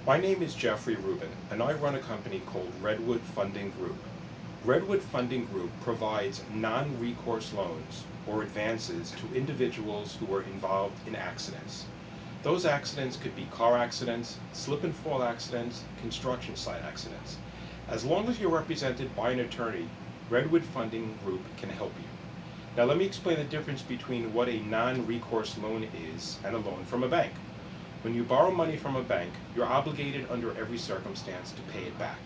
My name is Jeffrey Rubin, and I run a company called Redwood Funding Group. Redwood Funding Group provides non-recourse loans or advances to individuals who are involved in accidents. Those accidents could be car accidents, slip and fall accidents, construction site accidents. As long as you're represented by an attorney, Redwood Funding Group can help you. Now let me explain the difference between what a non-recourse loan is and a loan from a bank. When you borrow money from a bank, you're obligated under every circumstance to pay it back.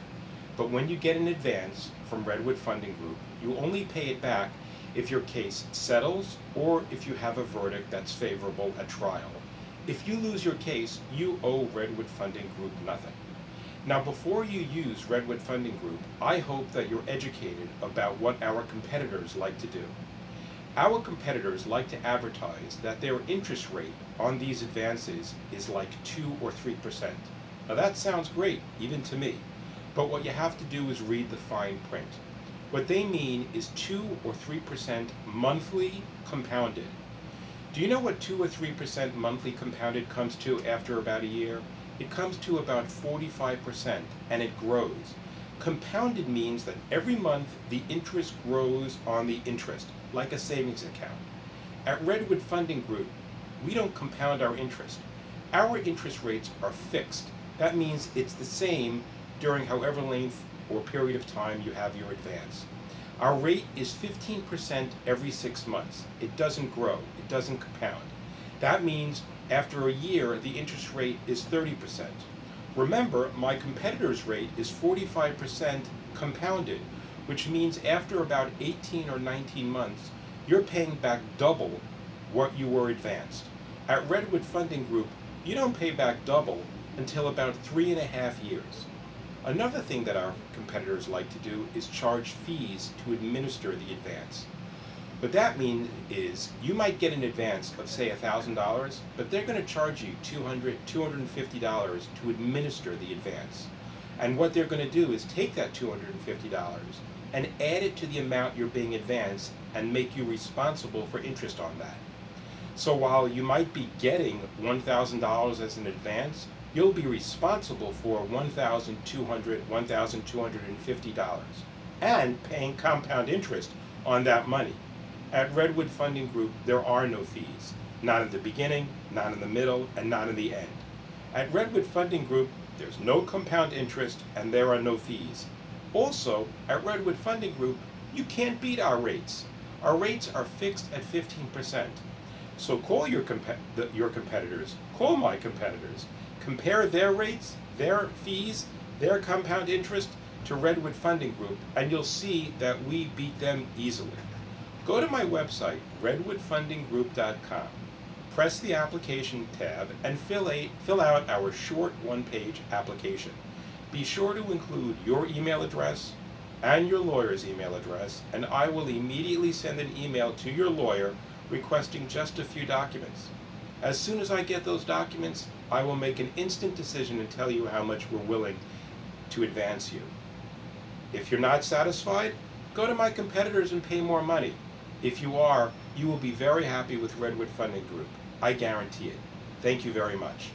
But when you get an advance from Redwood Funding Group, you only pay it back if your case settles or if you have a verdict that's favorable at trial. If you lose your case, you owe Redwood Funding Group nothing. Now, before you use Redwood Funding Group, I hope that you're educated about what our competitors like to do. Our competitors like to advertise that their interest rate on these advances is like 2 or 3%. Now that sounds great, even to me, but what you have to do is read the fine print. What they mean is 2 or 3% monthly compounded. Do you know what 2 or 3% monthly compounded comes to after about a year? It comes to about 45%, and it grows. Compounded means that every month the interest grows on the interest, like a savings account. At Redwood Funding Group, we don't compound our interest. Our interest rates are fixed. That means it's the same during however length or period of time you have your advance. Our rate is 15% every 6 months. It doesn't grow. It doesn't compound. That means after a year, the interest rate is 30%. Remember, my competitor's rate is 45% compounded, which means after about 18 or 19 months, you're paying back double what you were advanced. At Redwood Funding Group, you don't pay back double until about 3.5 years. Another thing that our competitors like to do is charge fees to administer the advance. What that means is you might get an advance of, say, $1,000, but they're going to charge you $200, $250 to administer the advance. And what they're going to do is take that $250 and add it to the amount you're being advanced and make you responsible for interest on that. So while you might be getting $1,000 as an advance, you'll be responsible for $1,200, $1,250 and paying compound interest on that money. At Redwood Funding Group, there are no fees. Not in the beginning, not in the middle, and not in the end. At Redwood Funding Group, there's no compound interest and there are no fees. Also, at Redwood Funding Group, you can't beat our rates. Our rates are fixed at 15%. So call your competitors, call my competitors, compare their rates, their fees, their compound interest to Redwood Funding Group, and you'll see that we beat them easily. Go to my website, redwoodfundinggroup.com. Press the application tab and fill out our short one-page application. Be sure to include your email address and your lawyer's email address, and I will immediately send an email to your lawyer requesting just a few documents. As soon as I get those documents, I will make an instant decision and tell you how much we're willing to advance you. If you're not satisfied, go to my competitors and pay more money. If you are, you will be very happy with Redwood Funding Group. I guarantee it. Thank you very much.